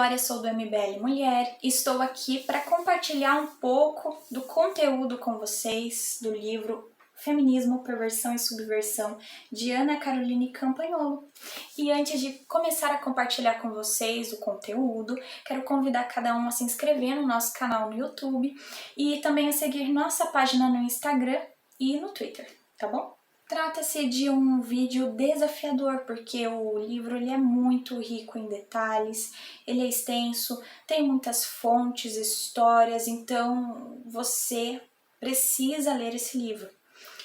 Vitória, sou do MBL Mulher e estou aqui para compartilhar um pouco do conteúdo com vocês do livro Feminismo, Perversão e Subversão, de Ana Caroline Campagnolo. E antes de começar a compartilhar com vocês o conteúdo, quero convidar cada um a se inscrever no nosso canal no YouTube e também a seguir nossa página no Instagram e no Twitter, tá bom? Trata-se de um vídeo desafiador, porque o livro ele é muito rico em detalhes, ele é extenso, tem muitas fontes, histórias, então você precisa ler esse livro.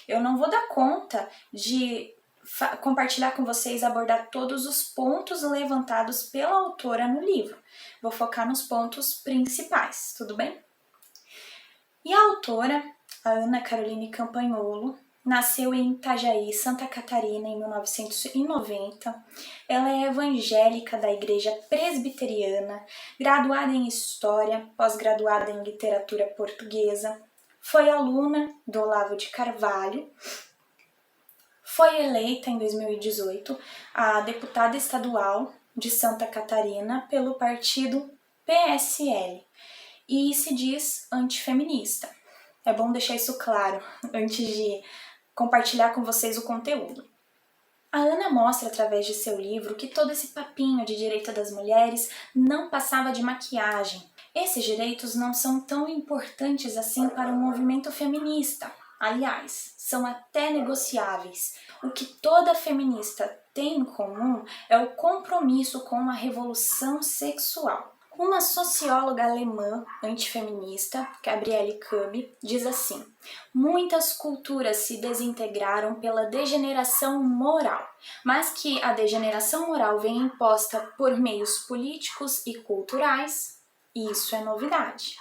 Eu não vou dar conta de compartilhar com vocês, abordar todos os pontos levantados pela autora no livro. Vou focar nos pontos principais, tudo bem? E a autora, a Ana Caroline Campagnolo, nasceu em Itajaí, Santa Catarina, em 1990. Ela é evangélica da Igreja Presbiteriana, graduada em História, pós-graduada em Literatura Portuguesa. Foi aluna do Olavo de Carvalho. Foi eleita em 2018 a deputada estadual de Santa Catarina pelo partido PSL e se diz antifeminista. É bom deixar isso claro antes de compartilhar com vocês o conteúdo. A Ana mostra através de seu livro que todo esse papinho de direito das mulheres não passava de maquiagem. Esses direitos não são tão importantes assim para o movimento feminista. Aliás, são até negociáveis. O que toda feminista tem em comum é o compromisso com a revolução sexual. Uma socióloga alemã antifeminista, Gabriele Kubi, diz assim: muitas culturas se desintegraram pela degeneração moral, mas que a degeneração moral vem imposta por meios políticos e culturais, isso é novidade.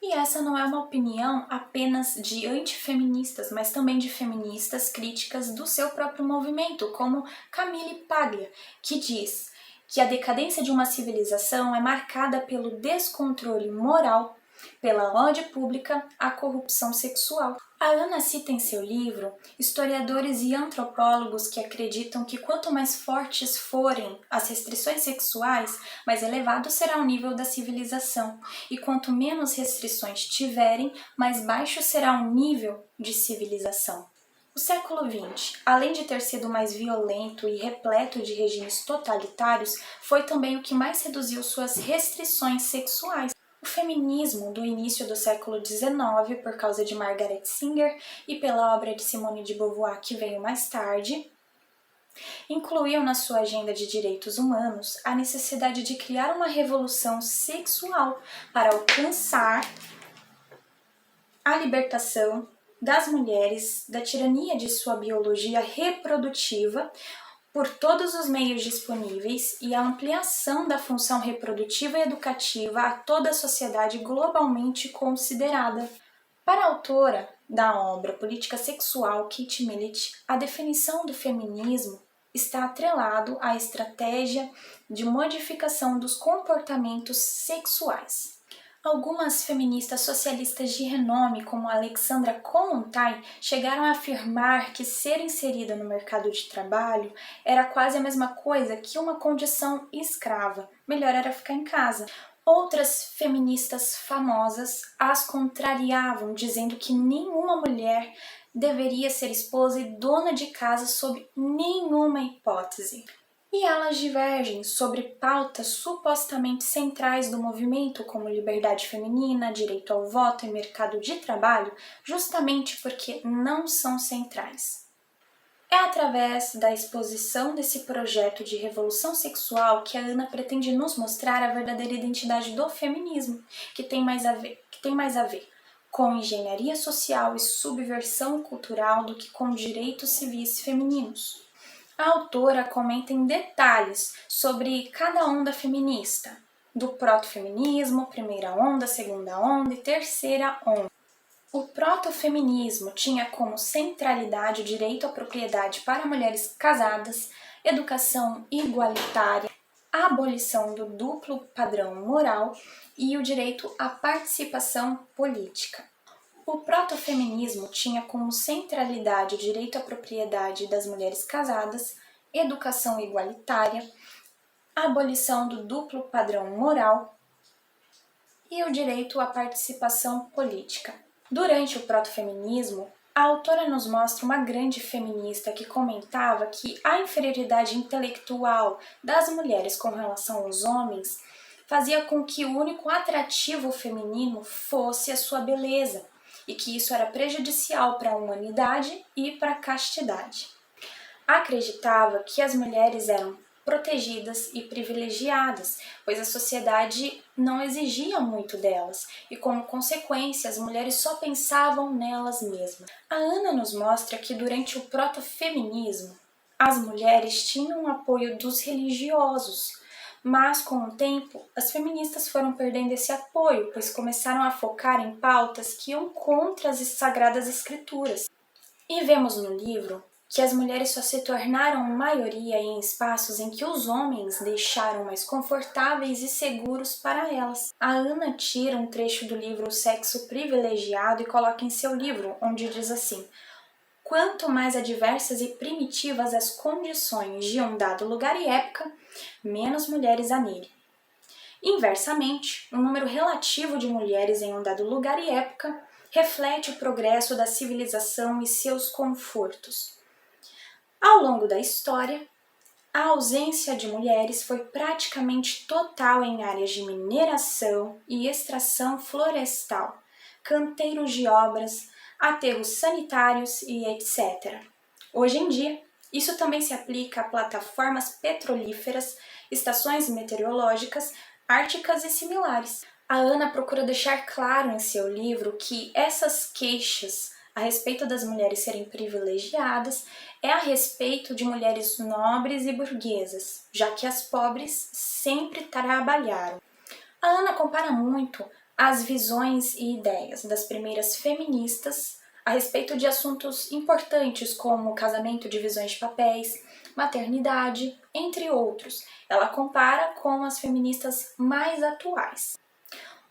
E essa não é uma opinião apenas de antifeministas, mas também de feministas críticas do seu próprio movimento, como Camille Paglia, que diz que a decadência de uma civilização é marcada pelo descontrole moral, pela ódio pública, a corrupção sexual. A Ana cita em seu livro historiadores e antropólogos que acreditam que quanto mais fortes forem as restrições sexuais, mais elevado será o nível da civilização, e quanto menos restrições tiverem, mais baixo será o nível de civilização. O século XX, além de ter sido mais violento e repleto de regimes totalitários, foi também o que mais reduziu suas restrições sexuais. O feminismo do início do século XIX, por causa de Margaret Sanger e pela obra de Simone de Beauvoir, que veio mais tarde, incluiu na sua agenda de direitos humanos a necessidade de criar uma revolução sexual para alcançar a libertação das mulheres da tirania de sua biologia reprodutiva por todos os meios disponíveis e a ampliação da função reprodutiva e educativa a toda a sociedade globalmente considerada. Para a autora da obra Política Sexual, Kate Millett, a definição do feminismo está atrelado à estratégia de modificação dos comportamentos sexuais. Algumas feministas socialistas de renome, como Alexandra Kollontai, chegaram a afirmar que ser inserida no mercado de trabalho era quase a mesma coisa que uma condição escrava, melhor era ficar em casa. Outras feministas famosas as contrariavam, dizendo que nenhuma mulher deveria ser esposa e dona de casa sob nenhuma hipótese. E elas divergem sobre pautas supostamente centrais do movimento, como liberdade feminina, direito ao voto e mercado de trabalho, justamente porque não são centrais. É através da exposição desse projeto de revolução sexual que a Ana pretende nos mostrar a verdadeira identidade do feminismo, que tem mais a ver com engenharia social e subversão cultural do que com direitos civis femininos. A autora comenta em detalhes sobre cada onda feminista, do protofeminismo, primeira onda, segunda onda e terceira onda. O protofeminismo tinha como centralidade o direito à propriedade para mulheres casadas, educação igualitária, a abolição do duplo padrão moral e o direito à participação política. O protofeminismo tinha como centralidade o direito à propriedade das mulheres casadas, educação igualitária, a abolição do duplo padrão moral e o direito à participação política. Durante o protofeminismo, a autora nos mostra uma grande feminista que comentava que a inferioridade intelectual das mulheres com relação aos homens fazia com que o único atrativo feminino fosse a sua beleza, e que isso era prejudicial para a humanidade e para a castidade. Acreditava que as mulheres eram protegidas e privilegiadas, pois a sociedade não exigia muito delas, e como consequência as mulheres só pensavam nelas mesmas. A Ana nos mostra que durante o protofeminismo, as mulheres tinham o apoio dos religiosos, mas com o tempo as feministas foram perdendo esse apoio, pois começaram a focar em pautas que iam contra as sagradas escrituras. E vemos no livro que as mulheres só se tornaram maioria em espaços em que os homens deixaram mais confortáveis e seguros para elas. A Ana tira um trecho do livro O Sexo Privilegiado e coloca em seu livro, onde diz assim: quanto mais adversas e primitivas as condições de um dado lugar e época, menos mulheres há nele. Inversamente, o número relativo de mulheres em um dado lugar e época reflete o progresso da civilização e seus confortos. Ao longo da história, a ausência de mulheres foi praticamente total em áreas de mineração e extração florestal, canteiros de obras, aterros sanitários e etc. Hoje em dia, isso também se aplica a plataformas petrolíferas, estações meteorológicas, árticas e similares. A Ana procura deixar claro em seu livro que essas queixas a respeito das mulheres serem privilegiadas é a respeito de mulheres nobres e burguesas, já que as pobres sempre trabalharam. A Ana compara muito as visões e ideias das primeiras feministas a respeito de assuntos importantes como casamento, divisões de papéis, maternidade, entre outros. Ela compara com as feministas mais atuais,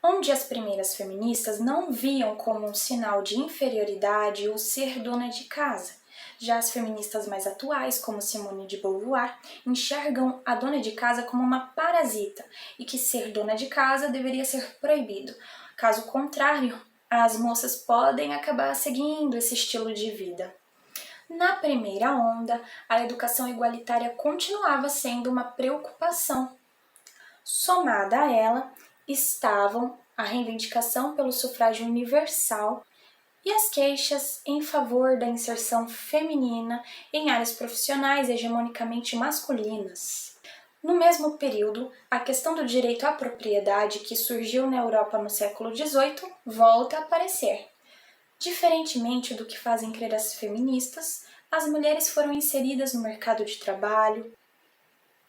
onde as primeiras feministas não viam como um sinal de inferioridade o ser dona de casa. Já as feministas mais atuais, como Simone de Beauvoir, enxergam a dona de casa como uma parasita e que ser dona de casa deveria ser proibido. Caso contrário, as moças podem acabar seguindo esse estilo de vida. Na primeira onda, a educação igualitária continuava sendo uma preocupação. Somada a ela, estavam a reivindicação pelo sufrágio universal e as queixas em favor da inserção feminina em áreas profissionais hegemonicamente masculinas. No mesmo período, a questão do direito à propriedade que surgiu na Europa no século XVIII volta a aparecer. Diferentemente do que fazem crer as feministas, as mulheres foram inseridas no mercado de trabalho,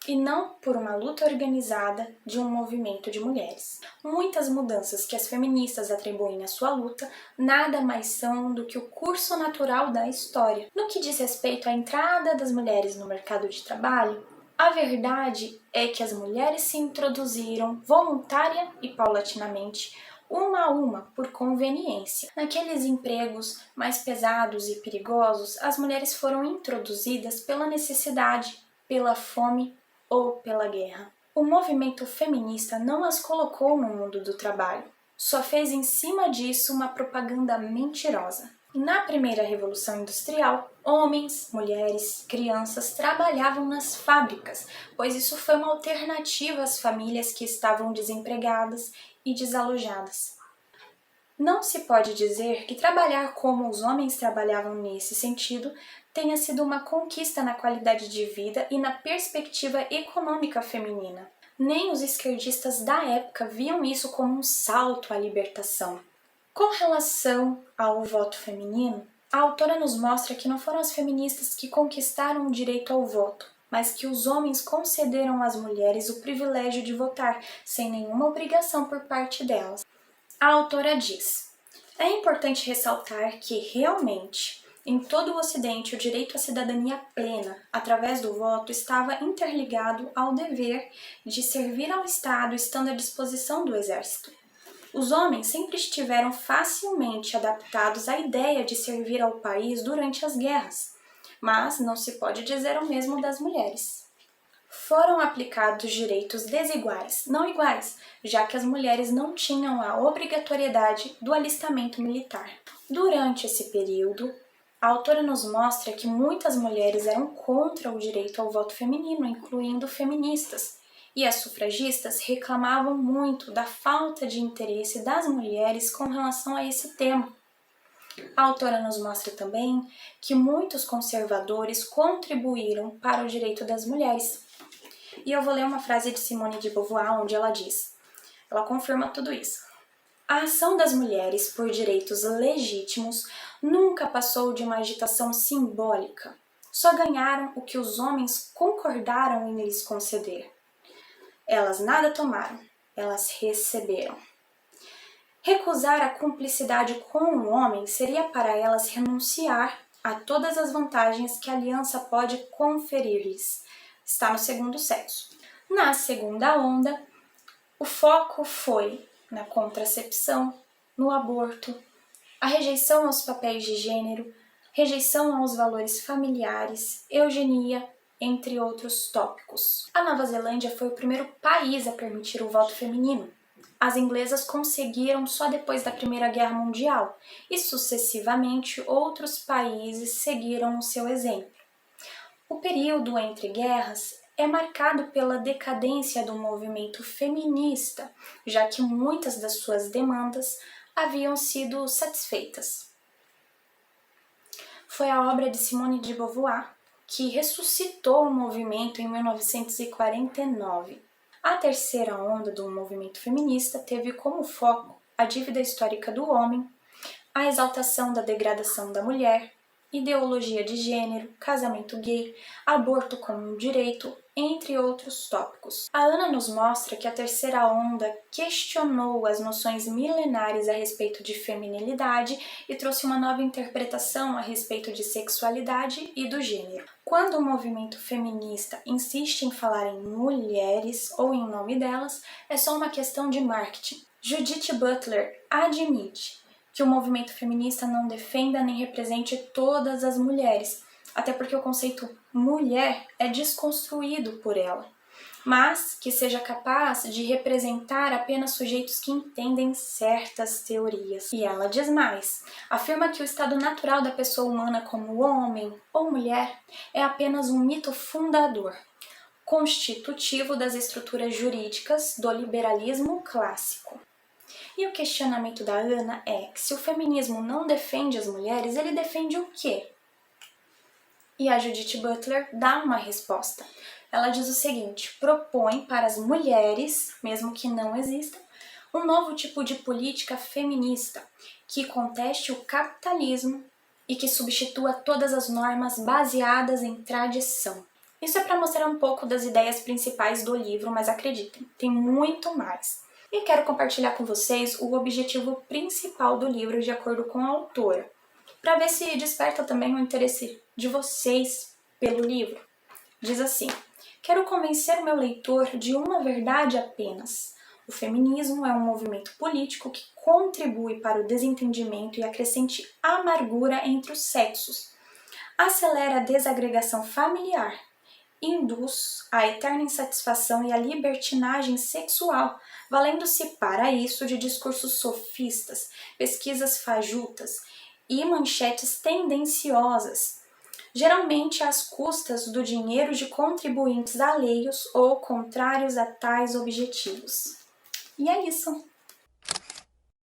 e não por uma luta organizada de um movimento de mulheres. Muitas mudanças que as feministas atribuem à sua luta nada mais são do que o curso natural da história. No que diz respeito à entrada das mulheres no mercado de trabalho, a verdade é que as mulheres se introduziram voluntária e paulatinamente, uma a uma, por conveniência. Naqueles empregos mais pesados e perigosos, as mulheres foram introduzidas pela necessidade, pela fome ou pela guerra. O movimento feminista não as colocou no mundo do trabalho, só fez em cima disso uma propaganda mentirosa. Na primeira Revolução Industrial, homens, mulheres, crianças trabalhavam nas fábricas, pois isso foi uma alternativa às famílias que estavam desempregadas e desalojadas. Não se pode dizer que trabalhar como os homens trabalhavam nesse sentido tenha sido uma conquista na qualidade de vida e na perspectiva econômica feminina. Nem os esquerdistas da época viam isso como um salto à libertação. Com relação ao voto feminino, a autora nos mostra que não foram as feministas que conquistaram o direito ao voto, mas que os homens concederam às mulheres o privilégio de votar, sem nenhuma obrigação por parte delas. A autora diz: é importante ressaltar que, realmente, em todo o Ocidente, o direito à cidadania plena, através do voto, estava interligado ao dever de servir ao Estado estando à disposição do exército. Os homens sempre estiveram facilmente adaptados à ideia de servir ao país durante as guerras, mas não se pode dizer o mesmo das mulheres. foram aplicados direitos desiguais, não iguais, já que as mulheres não tinham a obrigatoriedade do alistamento militar. Durante esse período, a autora nos mostra que muitas mulheres eram contra o direito ao voto feminino, incluindo feministas, e as sufragistas reclamavam muito da falta de interesse das mulheres com relação a esse tema. A autora nos mostra também que muitos conservadores contribuíram para o direito das mulheres. E eu vou ler uma frase de Simone de Beauvoir, onde ela confirma tudo isso. A ação das mulheres por direitos legítimos nunca passou de uma agitação simbólica. Só ganharam o que os homens concordaram em lhes conceder. Elas nada tomaram, elas receberam. Recusar a cumplicidade com o homem seria para elas renunciar a todas as vantagens que a aliança pode conferir-lhes. Está no segundo sexo. Na segunda onda, o foco foi na contracepção, no aborto, a rejeição aos papéis de gênero, rejeição aos valores familiares, eugenia, entre outros tópicos. A Nova Zelândia foi o primeiro país a permitir o voto feminino. As inglesas conseguiram só depois da Primeira Guerra Mundial e, sucessivamente, outros países seguiram o seu exemplo. O período entre guerras é marcado pela decadência do movimento feminista, já que muitas das suas demandas haviam sido satisfeitas. Foi a obra de Simone de Beauvoir que ressuscitou o movimento em 1949. A terceira onda do movimento feminista teve como foco a dívida histórica do homem, a exaltação da degradação da mulher, ideologia de gênero, casamento gay, aborto como um direito, entre outros tópicos. A Ana nos mostra que a terceira onda questionou as noções milenares a respeito de feminilidade e trouxe uma nova interpretação a respeito de sexualidade e do gênero. Quando o movimento feminista insiste em falar em mulheres ou em nome delas, é só uma questão de marketing. Judith Butler admite que o movimento feminista não defenda nem represente todas as mulheres, até porque o conceito mulher é desconstruído por ela, mas que seja capaz de representar apenas sujeitos que entendem certas teorias. E ela diz mais, afirma que o estado natural da pessoa humana como homem ou mulher é apenas um mito fundador, constitutivo das estruturas jurídicas do liberalismo clássico. E o questionamento da Ana é que se o feminismo não defende as mulheres, ele defende o quê? E a Judith Butler dá uma resposta. Ela diz o seguinte, propõe para as mulheres, mesmo que não existam, um novo tipo de política feminista que conteste o capitalismo e que substitua todas as normas baseadas em tradição. Isso é para mostrar um pouco das ideias principais do livro, mas acreditem, tem muito mais. E quero compartilhar com vocês o objetivo principal do livro de acordo com a autora, para ver se desperta também o interesse de vocês pelo livro. Diz assim, quero convencer meu leitor de uma verdade apenas. O feminismo é um movimento político que contribui para o desentendimento e acrescente amargura entre os sexos, acelera a desagregação familiar, induz a eterna insatisfação e a libertinagem sexual, valendo-se para isso de discursos sofistas, pesquisas fajutas e manchetes tendenciosas, geralmente às custas do dinheiro de contribuintes alheios ou contrários a tais objetivos. E é isso!